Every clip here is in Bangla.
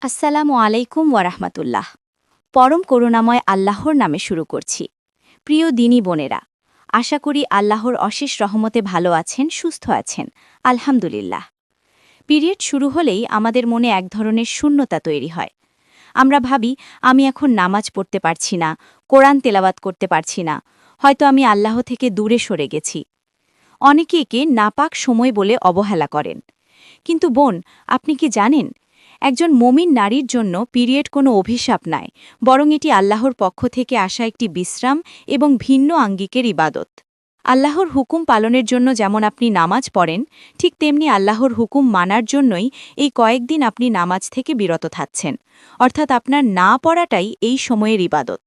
আসসালামু আলাইকুম ওয়ারাহমাতুল্লাহ। পরম করুণাময় আল্লাহর নামে শুরু করছি। প্রিয় দিনী বোনেরা, আশা করি আল্লাহর অশেষ রহমতে ভালো আছেন, সুস্থ আছেন। আলহামদুলিল্লাহ। পিরিয়ড শুরু হলেই আমাদের মনে এক ধরনের শূন্যতা তৈরি হয়। আমরা ভাবি, আমি এখন নামাজ পড়তে পারছি না, কোরআন তেলাওয়াত করতে পারছি না, হয়তো আমি আল্লাহ থেকে দূরে সরে গেছি। অনেকে একে নাপাক সময় বলে অবহেলা করেন। কিন্তু বোন, আপনি কি জানেন, একজন মমিন নারীর জন্য পিরিয়ড কোনো অভিশাপ নয়, বরং এটি আল্লাহর পক্ষ থেকে আসা একটি বিশ্রাম এবং ভিন্ন আঙ্গিকের ইবাদত। আল্লাহর হুকুম পালনের জন্য যেমন আপনি নামাজ পড়েন, ঠিক তেমনি আল্লাহর হুকুম মানার জন্যই এই কয়েকদিন আপনি নামাজ থেকে বিরত থাকছেন, অর্থাৎ আপনার না পড়াটাই এই সময়ের ইবাদত।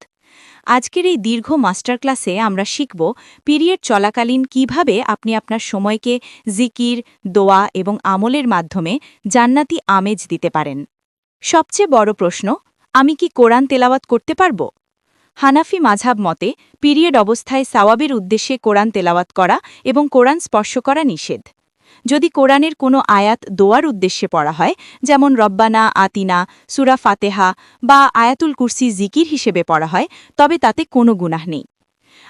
আজকের এই দীর্ঘ মাস্টার ক্লাসে আমরা শিখব পিরিয়ড চলাকালীন কিভাবে আপনি আপনার সময়কে জিকির, দোয়া এবং আমলের মাধ্যমে জান্নাতি আমেজ দিতে পারেন। সবচেয়ে বড় প্রশ্ন, আমি কি কোরআন তেলাওয়াত করতে পারব? হানাফি মাঝহাব মতে পিরিয়ড অবস্থায় সাওয়াবের উদ্দেশ্যে কোরআন তেলাওয়াত করা এবং কোরআন স্পর্শ করা নিষেধ। যদি কোরআনের কোনো আয়াত দোয়ার উদ্দেশ্যে পড়া হয়, যেমন রব্বানা আতিনা, সূরা ফাতেহা বা আয়াতুল কুরসি জিকির হিসেবে পড়া হয়, তবে তাতে কোনো গুনাহ নেই।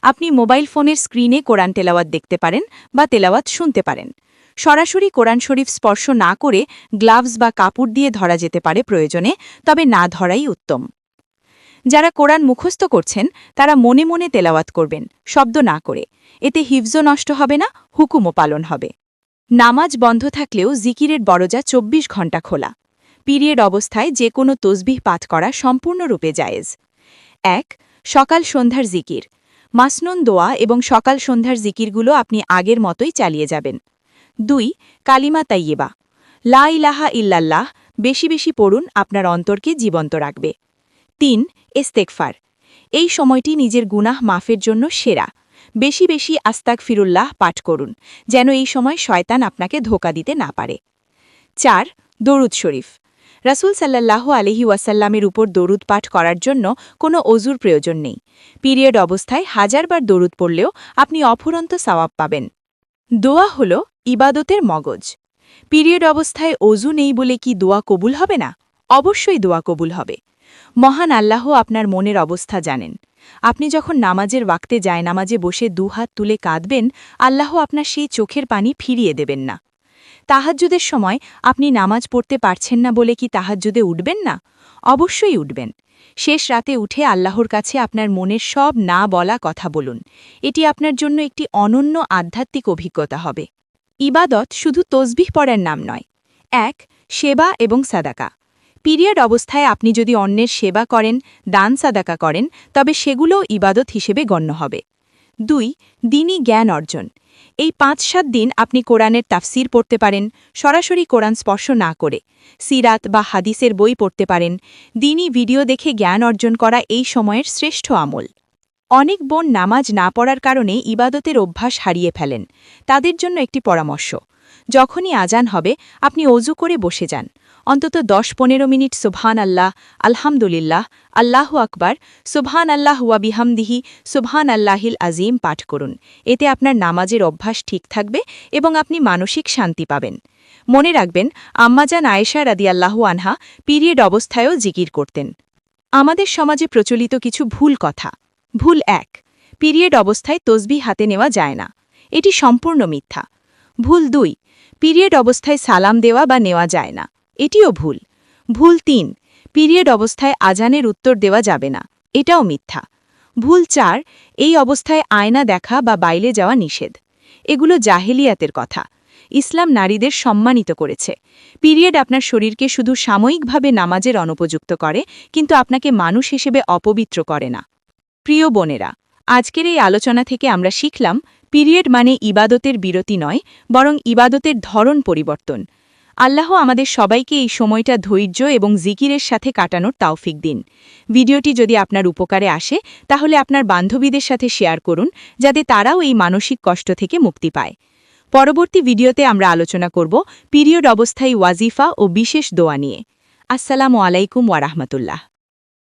আপনি মোবাইল ফোনের স্ক্রিনে কোরআন তেলাওয়াত দেখতে পারেন বা তেলাওয়াত শুনতে পারেন। সরাসরি কোরআন শরীফ স্পর্শ না করে গ্লাভস বা কাপড় দিয়ে ধরা যেতে পারে প্রয়োজনে, তবে না ধরাই উত্তম। যারা কোরআন মুখস্থ করছেন তারা মনে মনে তেলাওয়াত করবেন, শব্দ না করে। এতে হিফজও নষ্ট হবে না, হুকুমও পালন হবে। নামাজ বন্ধ থাকলেও জিকিরের দরজা ২৪ ঘণ্টা খোলা। পিরিয়ড অবস্থায় যে কোনো তসবিহ পাঠ করা সম্পূর্ণরূপে জায়েজ। ১. সকাল সন্ধ্যার জিকির। মাসনুন দোয়া এবং সকাল সন্ধ্যার জিকিরগুলো আপনি আগের মতোই চালিয়ে যাবেন। ২. কালিমা তাইয়্যিবা। লা ইলাহা ইল্লাল্লাহ বেশি বেশি পড়ুন, আপনার অন্তরকে জীবন্ত রাখবে। ৩. ইস্তেগফার। এই সময়টি নিজের গুনাহ মাফের জন্য সেরা। বেশি বেশি আস্তাগফিরুল্লাহ পাঠ করুন, যেন এই সময় শয়তান আপনাকে ধোঁকা দিতে না পারে। ৪. দরুদ শরীফ। রাসূল সাল্লাল্লাহু আলাইহি ওয়াসাল্লামের উপর দরুদ পাঠ করার জন্য কোনো অজুর প্রয়োজন নেই। পিরিয়ড অবস্থায় হাজারবার দরুদ পড়লেও আপনি অফুরন্ত সওয়াব পাবেন। দোয়া হল ইবাদতের মগজ। পিরিয়ড অবস্থায় অজু নেই বলে কি দোয়া কবুল হবে না? অবশ্যই দোয়া কবুল হবে। মহান আল্লাহ আপনার মনের অবস্থা জানেন। আপনি যখন নামাজের ওয়াক্তে জায়নামাজে বসে দুহাত তুলে কাঁদবেন, আল্লাহ আপনার সেই চোখের পানি ফিরিয়ে দেবেন না। তাহাজ্জুদের সময় আপনি নামাজ পড়তে পারছেন না বলে কি তাহাজ্জুদে উঠবেন না? অবশ্যই উঠবেন। শেষ রাতে উঠে আল্লাহর কাছে আপনার মনের সব না বলা কথা বলুন। এটি আপনার জন্য একটি অনন্য আধ্যাত্মিক অভিজ্ঞতা হবে। ইবাদত শুধু তসবিহ পড়ার নাম নয়। ১. সেবা এবং সাদাকা। পিরিয়ড অবস্থায় আপনি যদি অন্যের সেবা করেন, দান সাদাকা করেন, তবে সেগুলোও ইবাদত হিসেবে গণ্য হবে। ২. দ্বীনি জ্ঞান অর্জন। এই ৫-৭ দিন আপনি কোরআনের তাফসির পড়তে পারেন, সরাসরি কোরআন স্পর্শ না করে। সিরাত বা হাদিসের বই পড়তে পারেন। দ্বীনি ভিডিও দেখে জ্ঞান অর্জন করা এই সময়ের শ্রেষ্ঠ আমল। অনেক বোন নামাজ না পড়ার কারণে ইবাদতের অভ্যাস হারিয়ে ফেলেন। তাদের জন্য একটি পরামর্শ, যখনই আজান হবে আপনি অজু করে বসে যান। অন্তত ১০-১৫ মিনিট সুবহান আল্লাহ, আলহামদুলিল্লাহ, আল্লাহু আকবার, সুবহান আল্লাহ ওয়া বিহামদিহি, সুবহান আল্লাহিল আজিম পাঠ করুন। এতে আপনার নামাজের অভ্যাস ঠিক থাকবে এবং আপনি মানসিক শান্তি পাবেন। মনে রাখবেন, আম্মাজান আয়েশা রাদিয়াল্লাহু আনহা পিরিয়ড অবস্থায়ও জিকির করতেন। আমাদের সমাজে প্রচলিত কিছু ভুল কথা। ভুল ১. পিরিয়ড অবস্থায় তসবিহ হাতে নেওয়া যায় না। এটি সম্পূর্ণ মিথ্যা। ভুল ২. পিরিয়ড অবস্থায় সালাম দেওয়া বা নেওয়া যায় না। এটিও ভুল। ভুল ৩. পিরিয়ড অবস্থায় আজানের উত্তর দেওয়া যাবে না। এটাও মিথ্যা। ভুল ৪. এই অবস্থায় আয়না দেখা বা বাইরে যাওয়া নিষেধ। এগুলো জাহেলিয়াতের কথা। ইসলাম নারীদের সম্মানিত করেছে। পিরিয়ড আপনার শরীরকে শুধু সাময়িকভাবে নামাজের অনুপযুক্ত করে, কিন্তু আপনাকে মানুষ হিসেবে অপবিত্র করে না। প্রিয় বোনেরা, আজকের এই আলোচনা থেকে আমরা শিখলাম, পিরিয়ড মানে ইবাদতের বিরতি নয়, বরং ইবাদতের ধরন পরিবর্তন। আল্লাহ আমাদের সবাইকে এই সময়টা ধৈর্য এবং জিকিরের সাথে কাটানোর তাওফিক দিন। ভিডিওটি যদি আপনার উপকারে আসে, তাহলে আপনার বান্ধবীদের সাথে শেয়ার করুন, যাতে তারাও এই মানসিক কষ্ট থেকে মুক্তি পায়। পরবর্তী ভিডিওতে আমরা আলোচনা করব পিরিয়ড অবস্থায় ওয়াজিফা ও বিশেষ দোয়া নিয়ে। আসসালামু আলাইকুম ওয়া রাহমাতুল্লাহ।